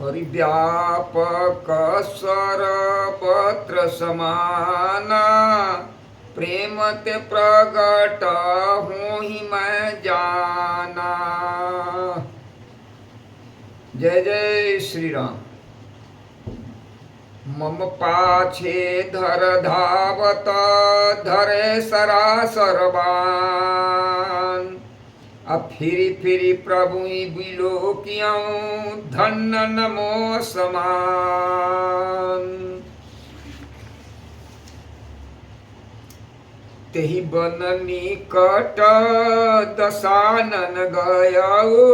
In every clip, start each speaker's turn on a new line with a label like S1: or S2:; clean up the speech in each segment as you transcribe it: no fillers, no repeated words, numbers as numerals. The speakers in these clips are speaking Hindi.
S1: हरिव्यापक सर्वत्र समाना, प्रेम ते प्रगट हूँ ही मैं जाना। जय जय श्री राम। मम पाछे धर धावत, धरे सरासर बान। अब फिरी फिरी प्रभु बिलो कियाऊं, धन्य नमो समान। तेहि बन निकट दशानन गयऊ,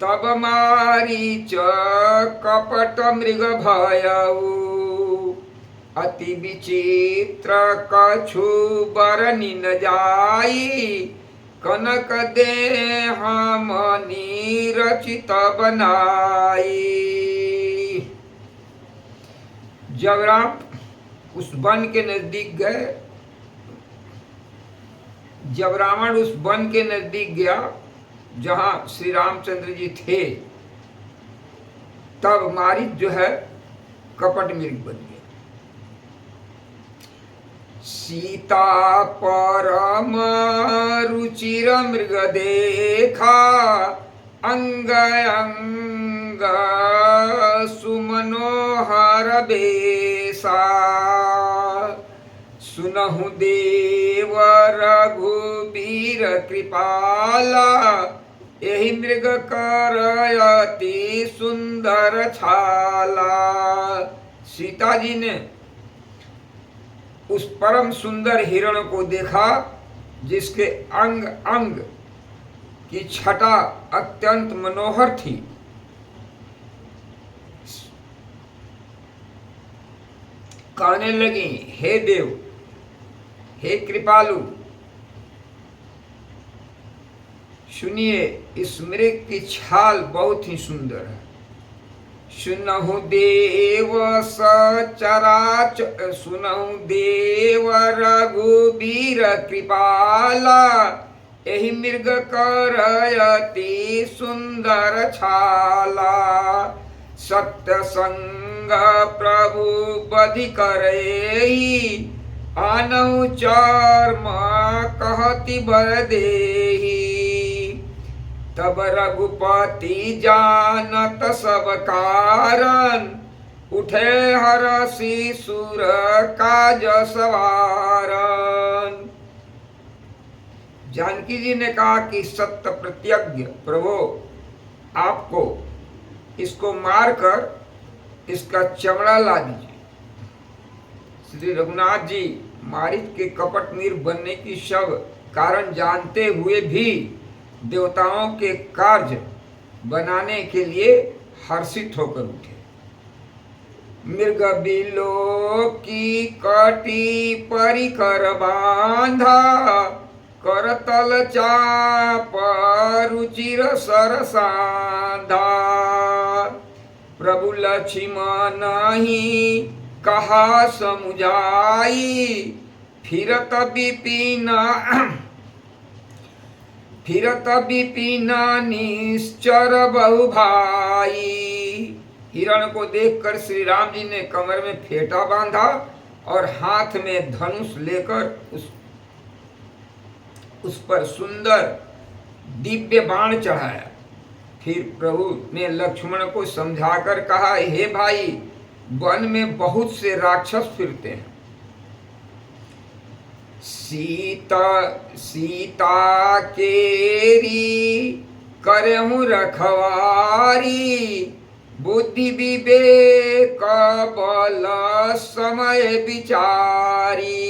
S1: तब मारीच कपट मृग भयऊ। अति विचित्र कछु बरनि न जाई, कनक देह मणि रचित बनाई। जब राम उस वन के नजदीक गए, जब रावण उस वन के नजदीक गया जहां श्री रामचंद्र जी थे, तब मारीच जो है कपट मृग बन गया। सीता परम रुचिर मृग देखा, अंग अंग सुमनोहर बेसा। सुनहु देव रघुबीर कृपाला, यही मृग करयति सुंदर छाला। सीता जी ने उस परम सुंदर हिरण को देखा, जिसके अंग अंग की छटा अत्यंत मनोहर थी। कहने लगी, हे देव, हे कृपालु, सुनिए, इस मृग की छाल बहुत ही सुंदर है। सुनहु देव सचराच, सुनहु देव रघुबीर कृपाला, यही मृग करयति सुंदर छाला। सत्य संग प्रभु बधि करई, आनहु चर्म कहति बर देही। तब रघुपति जानत सब कारण, उठे हरषि सुर काज सवारन। जानकी जी ने कहा कि सत्य प्रत्यज्ञ प्रभु, आपको इसको मारकर इसका चमड़ा ला दीजिए। श्री रघुनाथ जी मारीच के कपट मीर बनने की सब कारण जानते हुए भी देवताओं के कार्य बनाने के लिए हर्षित होकर उठे। मृग बिलो की कटी परिकर बांधा, करतल चाप रुचिर सरसांधा। प्रभु लक्ष्मण ही कहा समुझाई, फिरत विपिन निश्चर बहु भाई। हिरण को देखकर श्री राम जी ने कमर में फेंटा बांधा और हाथ में धनुष लेकर उस पर सुंदर दिव्य बाण चढ़ाया। फिर प्रभु ने लक्ष्मण को समझाकर कहा, हे भाई, वन में बहुत से राक्षस फिरते हैं। सीता केरी करहूं रखवारी, बुद्धि विवेक बल समय विचारी।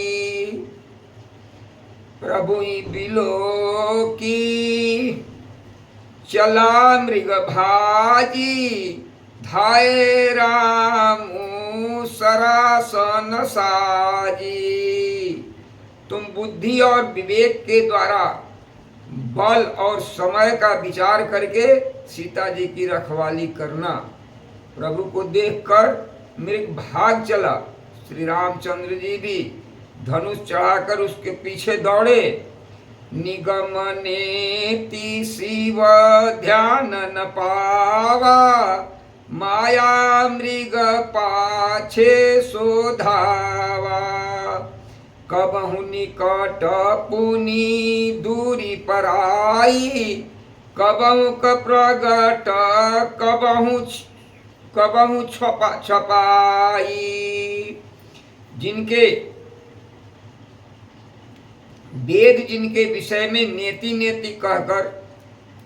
S1: प्रभु बिलो की चला मृग भाजी, धाये रामू सरासन साजी। तुम बुद्धि और विवेक के द्वारा बल और समय का विचार करके सीता जी की रखवाली करना। प्रभु को देखकर मृग भाग चला। श्री रामचंद्र जी भी धनुष चढ़ाकर उसके पीछे दौड़े। निगम नेति शिव ध्यान न पावा, पाछे शोधावा। कबहु निकट पुनि दूरी पराई, कबहु क प्रगट कबहु छपाई। जिनके वेद जिनके विषय में नेति नेति कहकर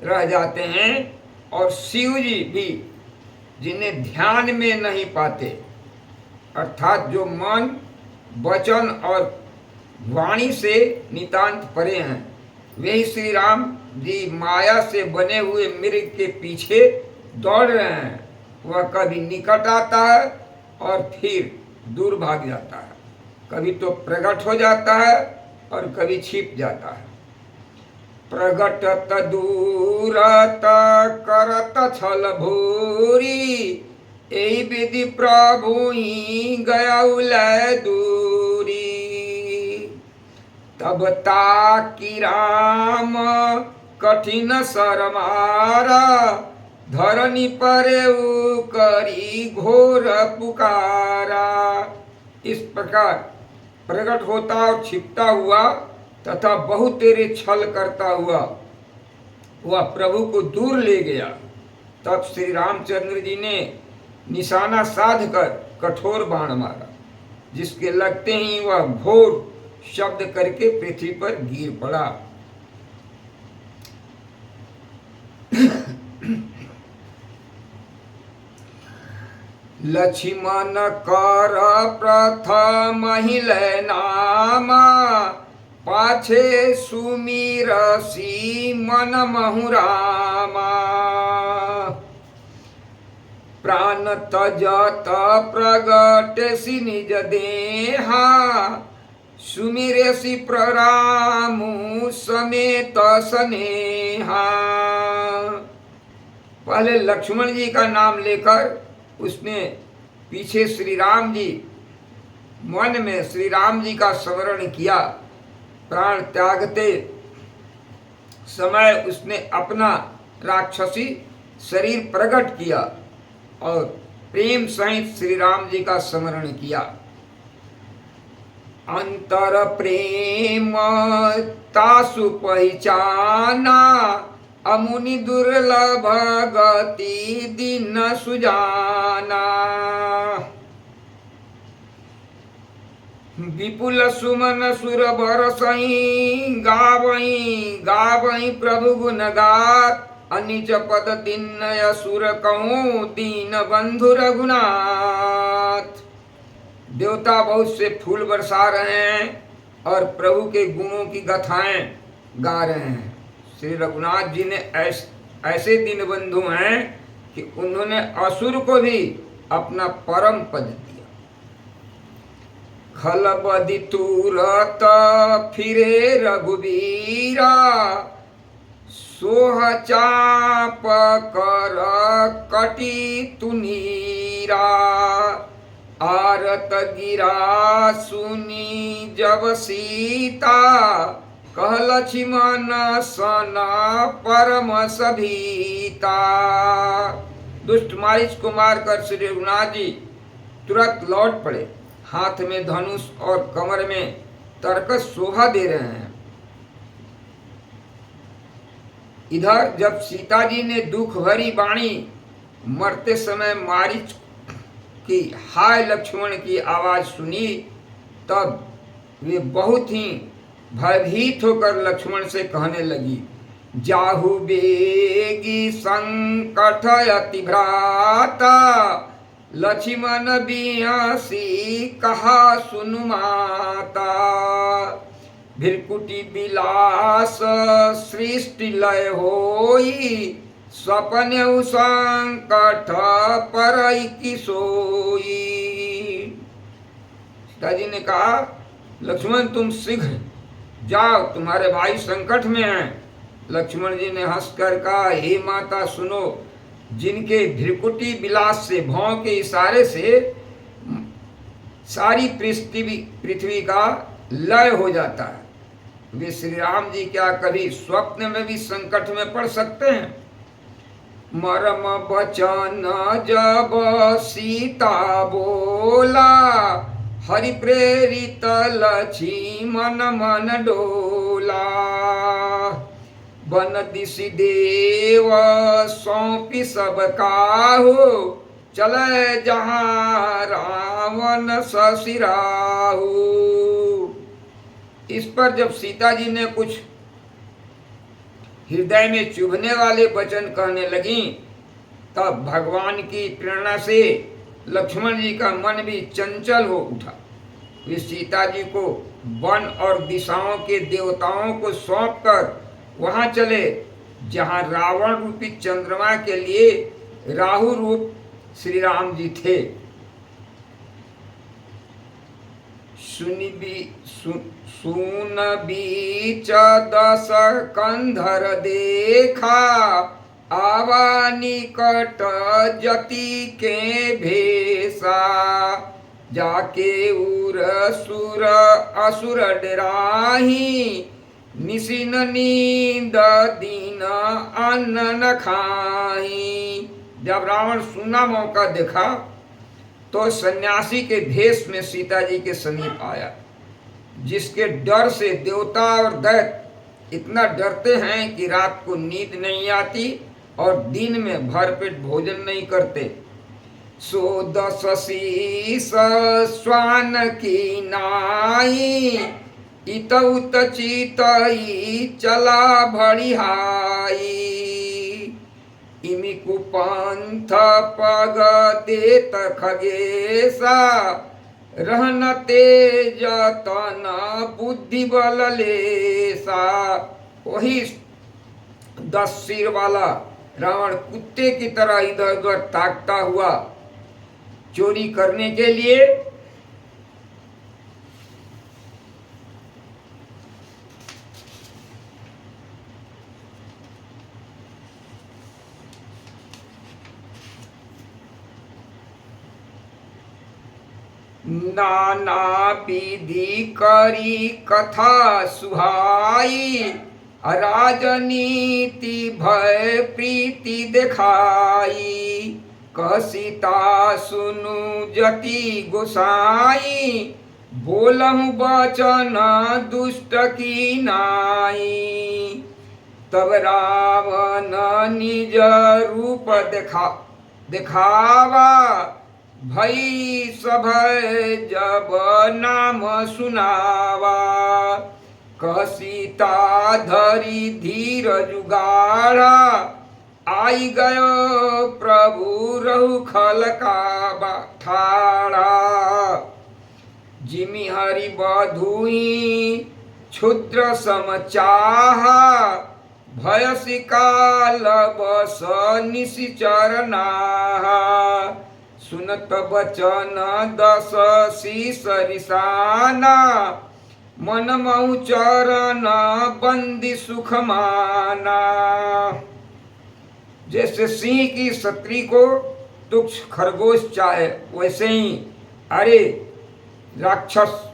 S1: रह जाते हैं, और शिव जी भी जिन्हें ध्यान में नहीं पाते, अर्थात जो मन वचन और वाणी से नितांत परे हैं, वही श्री राम जी माया से बने हुए मृग के पीछे दौड़ रहे हैं। वह कभी निकट आता है और फिर दूर भाग जाता है, कभी तो प्रकट हो जाता है और कभी छिप जाता है। प्रगटत दूरत करत छल भूरी, एहि विधि प्रभु ही गयउलै दूरी। तब ताकि राम कठिन सर मारा, धरनी परेउ करी घोर पुकारा। इस प्रकार प्रकट होता और छिपता हुआ तथा बहुत तेरे छल करता हुआ वह प्रभु को दूर ले गया। तब श्री रामचंद्र जी ने निशाना साध कर कठोर बाण मारा, जिसके लगते ही वह घोर शब्द करके पृथ्वी पर गिर पड़ा। लक्ष्मण कर प्रथम हिले नामा, पाछे सुमिरसी मन महु रामा। प्राण तजत प्रगटेसी निज देहा, सुमिरेसी प्ररामु समेत स्नेहा। पहले लक्ष्मण जी का नाम लेकर उसने पीछे श्री राम जी, मन में श्री राम जी का स्मरण किया। प्राण त्यागते समय उसने अपना राक्षसी शरीर प्रकट किया और प्रेम सहित श्री राम जी का स्मरण किया। अंतर प्रेम तासु पहचाना, अमुनि दुर्लभ गति दीन सुजाना। विपुल सुमन सुर बरसई, गावई प्रभु गुण गात। अनिच पद दीन असुर कहूँ, दीन बंधु रघुनाथ। देवता बहुत से फूल बरसा रहे हैं और प्रभु के गुणों की गाथाएं गा रहे हैं। श्री रघुनाथ जी ने ऐसे दीन बंधु हैं कि उन्होंने असुर को भी अपना परम पद दिया। खलबदि तुरत फिरे रघुबीरा, सोह चाप कर कटी तुनीरा। आरत गिरा सुनी जब सीता, कह लक्ष्मण सन परम सभीता। दुष्ट मारीच को मारकर श्री रघुनाथ जी तुरंत लौट पड़े, हाथ में धनुष और कमर में तरकस शोभा दे रहे हैं। इधर जब सीता जी ने दुख भरी वाणी मरते समय मारीच की हाय लक्ष्मण की आवाज सुनी, तब वे बहुत ही भयभीत होकर लक्ष्मण से कहने लगी, जाहु बेगी संकट अति भ्राता, लक्ष्मण बियासी कहा सुनु माता। भृकुटी बिलास सृष्टि लय होई, स्वप्न संकट परई की सोई। सीता जी ने कहा, लक्ष्मण तुम शीघ्र जाओ, तुम्हारे भाई संकट में हैं। लक्ष्मण जी ने हंसकर कहा, हे माता सुनो, जिनके भृकुटी विलास से भौं के इशारे से सारी पृथ्वी का लय हो जाता है, वे श्री राम जी क्या कभी स्वप्न में भी संकट में पड़ सकते हैं? मरम बचन जब सीता बोला, हरि प्रेरित लक्ष्मण मन डोला। बन दिश देव सौंपी सब काहू, चले जहाँ रावण ससिराहू। इस पर जब सीता जी ने कुछ हृदय में चुभने वाले वचन कहने लगी, तब भगवान की प्रेरणा से लक्ष्मण जी का मन भी चंचल हो उठा। वे सीता जी को वन और दिशाओं के देवताओं को सौंपकर वहां चले जहां रावण रूपी चंद्रमा के लिए राहु रूप श्री राम जी थे। सुन बीच दस कंधर देखा, आवा निकट जति के भेसा। जाके उर सुर असुर डराही, निशिन नींद दीन अन्न न खाही। जब रावण सुना मौका देखा तो सन्यासी के भेष में सीता जी के समीप आया, जिसके डर से देवता और दैत्य इतना डरते हैं कि रात को नींद नहीं आती और दिन में भरपेट भोजन नहीं करते। सो दस शीस श्वान की नाई, इत उत चितई चला भड़िहाई। इमि कुपंथ पग देत खगेसा, रहन तेज तन बुद्धि बल लेसा। वही 10 सिर वाला रावण कुत्ते की तरह इधर उधर ताकता हुआ चोरी करने के लिए नाना विधि करी कथा सुहाई, राजनीति भय प्रीति दिखाई। कह सीता सुनु जति गोसाई, बोलहु बचन दुष्ट की नाई। तब रावण निज रूप दिखावा, भई सभय जब नाम सुनावा। कह सीता धरी धीर जुगाड़ा, आई गयो प्रभु रहु खल का ठाड़ा। जिमि हरि बधुई क्षुद्र समचाहा, भयसि काल बस निशिचर नाहा। सुनत बचन दस शीस रिसाना, मन महु चरण बंदी सुख माना। जैसे सिंह की सत्री को तुक्ष खरगोश चाहे, वैसे ही अरे राक्षस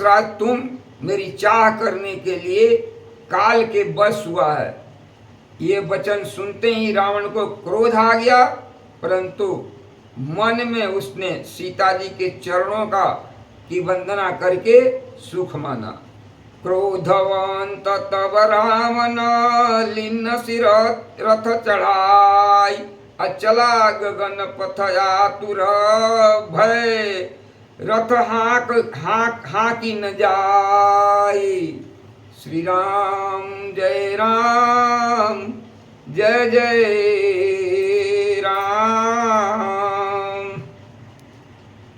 S1: राज तुम मेरी चाह करने के लिए काल के बस हुआ है। ये वचन सुनते ही रावण को क्रोध आ गया, परंतु मन में उसने सीता जी के चरणों की वंदना करके सुख माना। क्रोधवंत तब रावण लीन सिर रथ चढ़ाई, अचला गगन पथ आतुर भय, रथ हाँकी न जाई। श्री राम जय जय